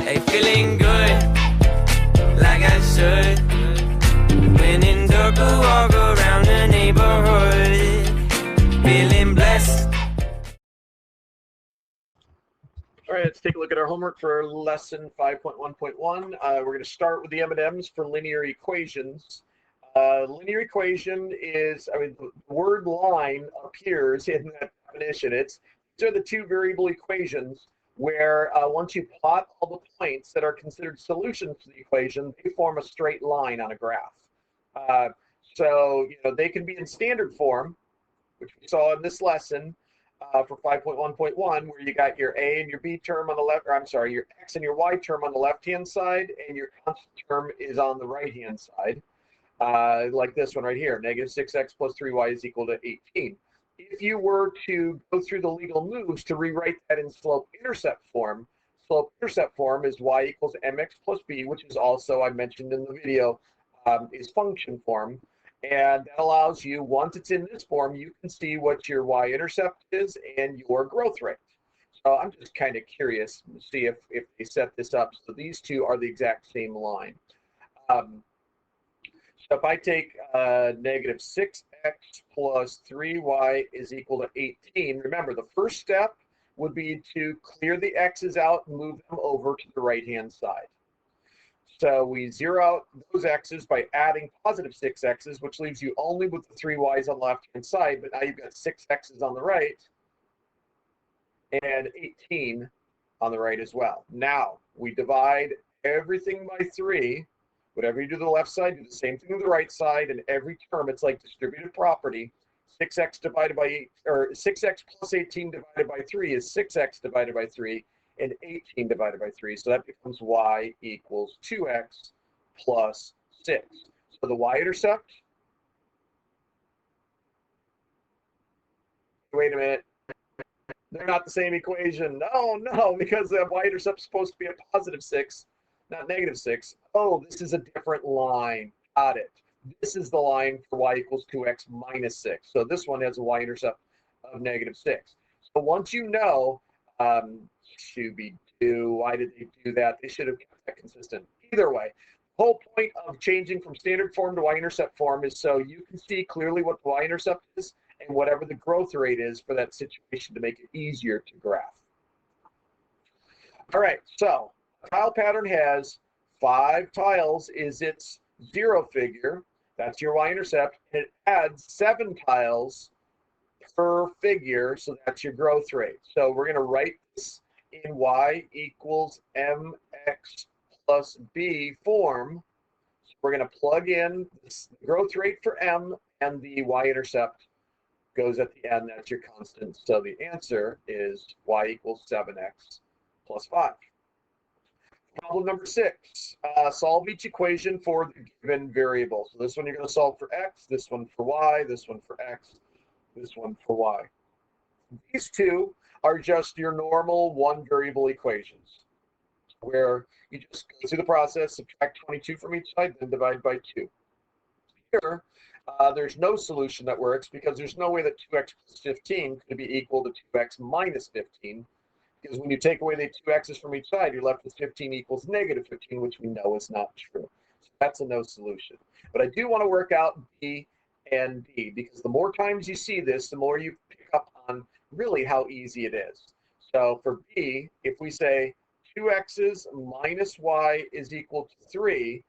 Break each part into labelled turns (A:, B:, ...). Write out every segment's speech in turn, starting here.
A: Hey, feeling good, like I should. When in dark, I walk around the neighborhood, feeling blessed.
B: All right, let's take a look at our homework for lesson 5.1.1. We're going to start with the M&Ms for linear equations. Linear equation is, the word line appears in that definition. These are the two variable equations where once you plot all the points that are considered solutions to the equation, they form a straight line on a graph. So they can be in standard form, which we saw in this lesson for 5.1.1, where you got your A and your B term on the left, or I'm sorry, your X and your Y term on the left-hand side, and your constant term is on the right-hand side. Like this one right here, negative 6x plus 3y is equal to 18. If you were to go through the legal moves to rewrite that in slope-intercept form is y equals mx plus b, which is also, I mentioned in the video, is function form. And that allows you, once it's in this form, you can see what your y-intercept is and your growth rate. So I'm just kind of curious to see if they set this up so these two are the exact same line. So if I take negative 6x plus 3y is equal to 18, remember the first step would be to clear the x's out and move them over to the right-hand side. So we zero out those x's by adding positive 6x's, which leaves you only with the 3y's on the left-hand side, but now you've got 6x's on the right and 18 on the right as well. Now we divide everything by 3. Whatever you do to the left side, do the same thing to the right side, and every term, it's like distributive property. 6x divided by 8, or 6x plus 18 divided by 3 is 6x divided by 3, and 18 divided by 3. So that becomes y equals 2x plus 6. So the y-intercept, wait a minute, they're not the same equation. No, because the y-intercept is supposed to be a positive 6. Not negative 6. Oh, this is a different line. Got it. This is the line for y equals 2x minus 6. So this one has a y-intercept of negative 6. So once you know, why did they do that? They should have kept that consistent. Either way, the whole point of changing from standard form to y-intercept form is so you can see clearly what the y-intercept is and whatever the growth rate is for that situation to make it easier to graph. All right, so tile pattern has 5 tiles is its 0 figure. That's your y-intercept. And it adds 7 tiles per figure, so that's your growth rate. So we're going to write this in y equals mx plus b form. So we're going to plug in this growth rate for m, and the y-intercept goes at the end. That's your constant. So the answer is y equals 7x plus 5. Problem number 6, solve each equation for the given variable. So this one you're going to solve for x, this one for y, this one for x, this one for y. These two are just your normal one variable equations where you just go through the process, subtract 22 from each side, then divide by 2. Here, there's no solution that works because there's no way that 2x plus 15 could be equal to 2x minus 15. Because when you take away the 2 x's from each side, you're left with 15 equals negative 15, which we know is not true. So that's a no solution. But I do want to work out B and D, because the more times you see this, the more you pick up on really how easy it is. So for B, if we say 2x's minus y is equal to 3,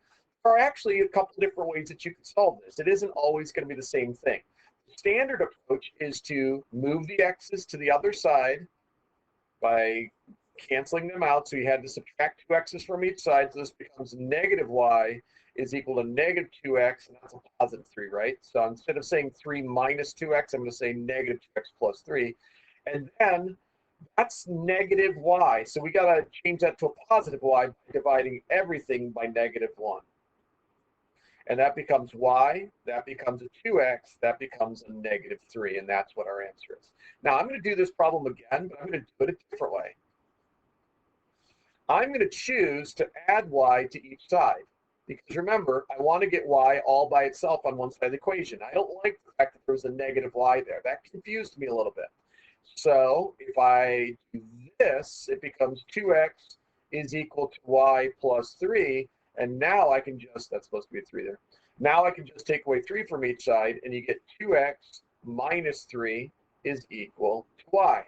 B: there are actually a couple different ways that you can solve this. It isn't always going to be the same thing. The standard approach is to move the x's to the other side by canceling them out. So you had to subtract 2 x's from each side. So this becomes negative y is equal to negative 2x, and that's a positive 3, right? So instead of saying 3 minus 2x, I'm going to say negative 2x plus 3. And then that's negative y. So we got to change that to a positive y by dividing everything by negative 1. And that becomes y, that becomes a 2x, that becomes a negative 3, and that's what our answer is. Now, I'm going to do this problem again, but I'm going to do it a different way. I'm going to choose to add y to each side, because remember, I want to get y all by itself on one side of the equation. I don't like the fact that there's a negative y there. That confused me a little bit. So if I do this, it becomes 2x is equal to y plus 3. And now I can just, that's supposed to be a 3 there. Now I can just take away 3 from each side, and you get 2x minus 3 is equal to y.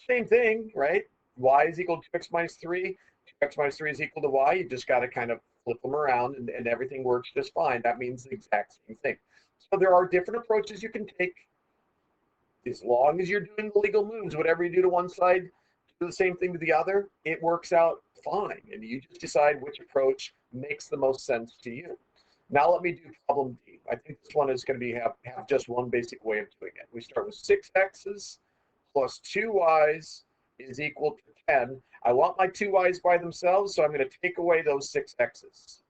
B: Same thing, right? Y is equal to 2x minus 3. 2x minus 3 is equal to y. You just got to kind of flip them around, and everything works just fine. That means the exact same thing. So there are different approaches you can take. As long as you're doing the legal moves, whatever you do to one side, do the same thing to the other, it works out fine. And you just decide which approach makes the most sense to you. Now let me do problem D. I think this one is going to be have just one basic way of doing it. We start with 6x's plus 2y's is equal to 10. I want my 2y's by themselves, so I'm going to take away those 6x's.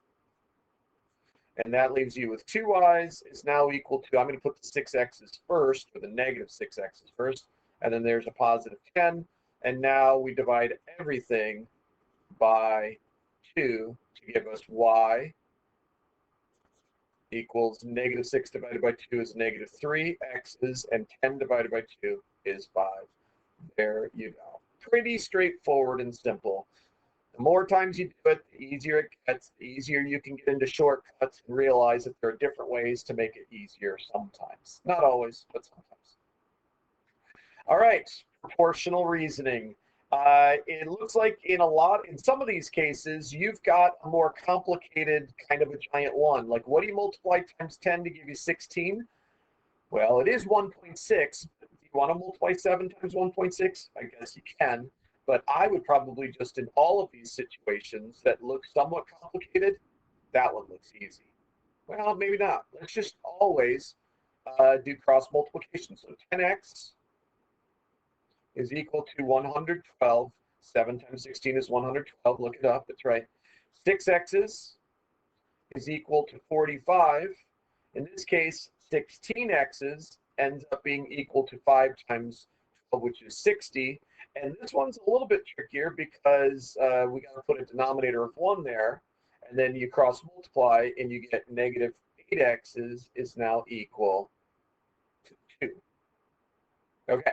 B: And that leaves you with 2y's is now equal to, I'm going to put the 6x's first, or the negative 6x's first, and then there's a positive 10. And now we divide everything by 2 to give us y equals negative 6 divided by 2 is negative 3 x's, and 10 divided by 2 is 5. There you go. Pretty straightforward and simple. The more times you do it, the easier it gets, the easier you can get into shortcuts and realize that there are different ways to make it easier sometimes. Not always, but sometimes. All right, proportional reasoning. It looks like in some of these cases, you've got a more complicated kind of a giant one. Like, what do you multiply times 10 to give you 16? Well, it is 1.6. Do you want to multiply 7 times 1.6? I guess you can. But I would probably just, in all of these situations that look somewhat complicated, that one looks easy. Well, maybe not. Let's just always do cross multiplication. So 10x is equal to 112. 7 times 16 is 112. Look it up. That's right. 6x's is equal to 45. In this case, 16x's ends up being equal to 5 times 12, which is 60. And this one's a little bit trickier because we got to put a denominator of 1 there, and then you cross multiply, and you get negative 8x's is now equal to 2. Okay,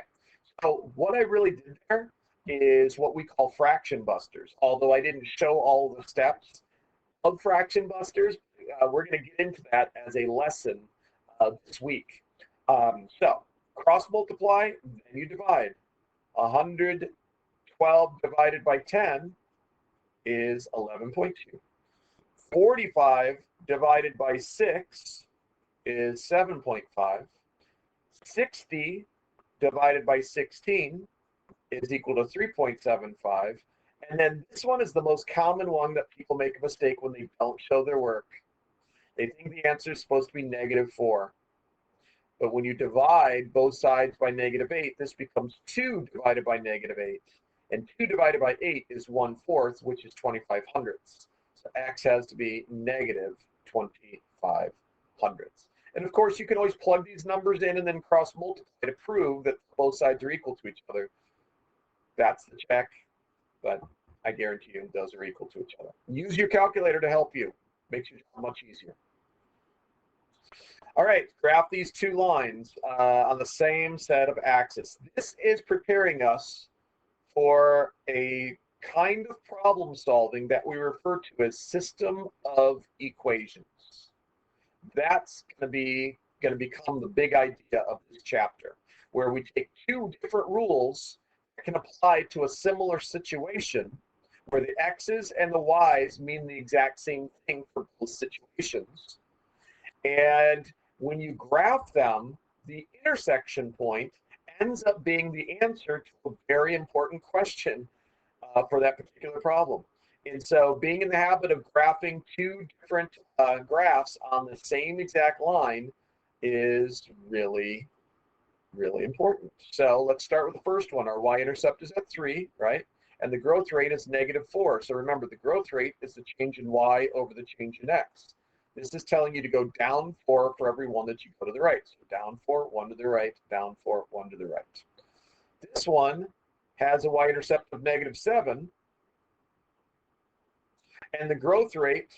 B: so what I really did there is what we call fraction busters, although I didn't show all the steps of fraction busters. We're going to get into that as a lesson this week. So cross multiply, then you divide. 112 divided by 10 is 11.2. 45 divided by 6 is 7.5. 60 divided by 16 is equal to 3.75. And then this one is the most common one that people make a mistake when they don't show their work. They think the answer is supposed to be negative 4. But when you divide both sides by negative 8, this becomes 2 divided by negative 8. And 2 divided by 8 is 1/4, which is 25 hundredths. So x has to be negative 25 hundredths. And of course, you can always plug these numbers in and then cross multiply to prove that both sides are equal to each other. That's the check, but I guarantee you those are equal to each other. Use your calculator to help you. Makes your job much easier. All right, graph these two lines on the same set of axes. This is preparing us for a kind of problem solving that we refer to as system of equations. That's going to become the big idea of this chapter, where we take two different rules that can apply to a similar situation, where the x's and the y's mean the exact same thing for both situations. And when you graph them, the intersection point ends up being the answer to a very important question for that particular problem. And so being in the habit of graphing two different graphs on the same exact line is really, really important. So let's start with the first one. Our y-intercept is at 3, right? And the growth rate is negative 4. So remember, the growth rate is the change in y over the change in x. This is telling you to go down 4 for every one that you go to the right. So down 4, 1 to the right, down 4, 1 to the right. This one has a y-intercept of negative 7. And the growth rate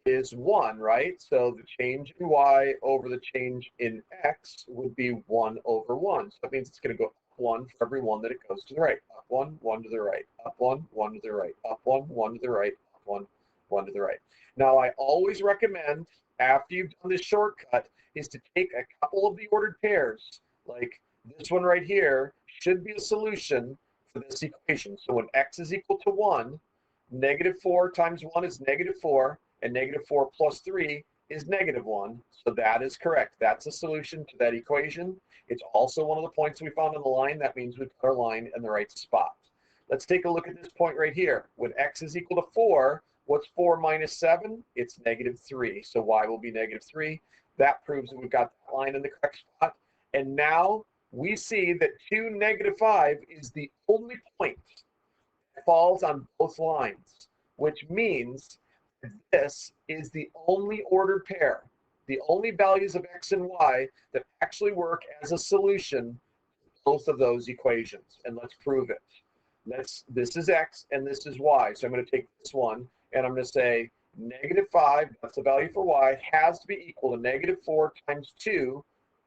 B: is 1, right? So the change in y over the change in x would be 1 over 1. So that means it's going to go up one for every one that it goes to the right. Up one, one to the right. Up one, one to the right. Up one, one to the right. Up one, one to the right. Now, I always recommend, after you've done this shortcut, is to take a couple of the ordered pairs, like this one right here, should be a solution for this equation. So when x is equal to 1, -4 times 1 is -4, and -4 plus 3 is -1. So that is correct. That's a solution to that equation. It's also one of the points we found on the line. That means we put our line in the right spot. Let's take a look at this point right here. When x is equal to 4, what's 4 minus 7? It's -3. So y will be -3. That proves that we've got that line in the correct spot. And now we see that 2, -5 is the only point that falls on both lines, which means this is the only ordered pair, the only values of x and y that actually work as a solution to both of those equations. And let's prove it. This is x and this is y. So I'm going to take this one and I'm going to say -5, that's the value for y, has to be equal to -4 times 2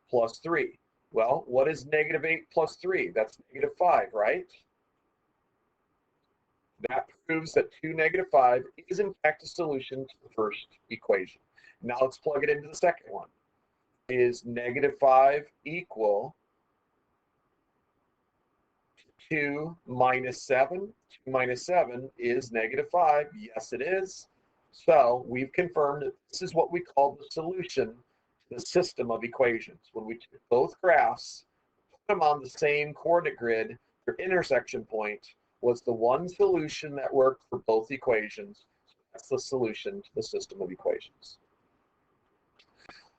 B: plus 3. Well, what is -8 plus 3? That's -5, right? That proves that 2, -5 is in fact a solution to the first equation. Now let's plug it into the second one. Is -5 equal to 2 minus 7? 2 minus 7 is -5. Yes, it is. So we've confirmed that this is what we call the solution to the system of equations. When we took both graphs, put them on the same coordinate grid, their intersection point was the one solution that worked for both equations. So that's the solution to the system of equations.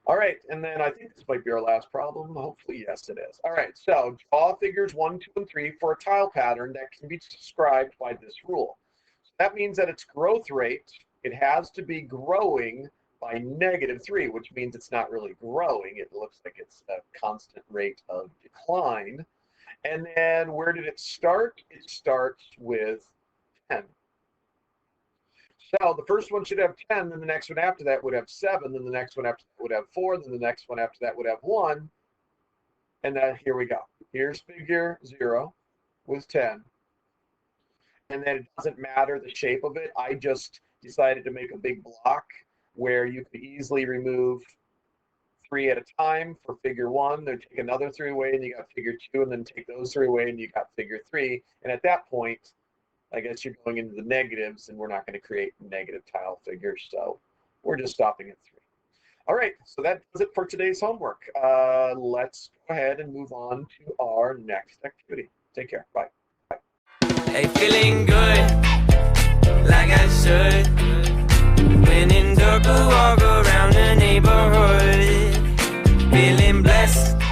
B: All right, and then I think this might be our last problem. Hopefully, yes, it is. All right, so draw figures 1, 2, and 3 for a tile pattern that can be described by this rule. So that means that its growth rate, it has to be growing by -3, which means it's not really growing. It looks like it's a constant rate of decline. And then where did it start? It starts with 10. So the first one should have 10, then the next one after that would have 7, then the next one after that would have 4, then the next one after that would have 1. And then here we go. Here's figure 0 with 10. And then it doesn't matter the shape of it. I just decided to make a big block where you could easily remove 3 at a time for figure 1, then take another 3 away and you got figure 2, and then take those 3 away and you got figure 3. And at that point, I guess you're going into the negatives and we're not going to create negative tile figures. So we're just stopping at 3. All right, so that does it for today's homework. Let's go ahead and move on to our next activity. Take care. Bye.
A: Hey, feeling good, like I should. When in dark, I walk around the neighborhood, feeling blessed.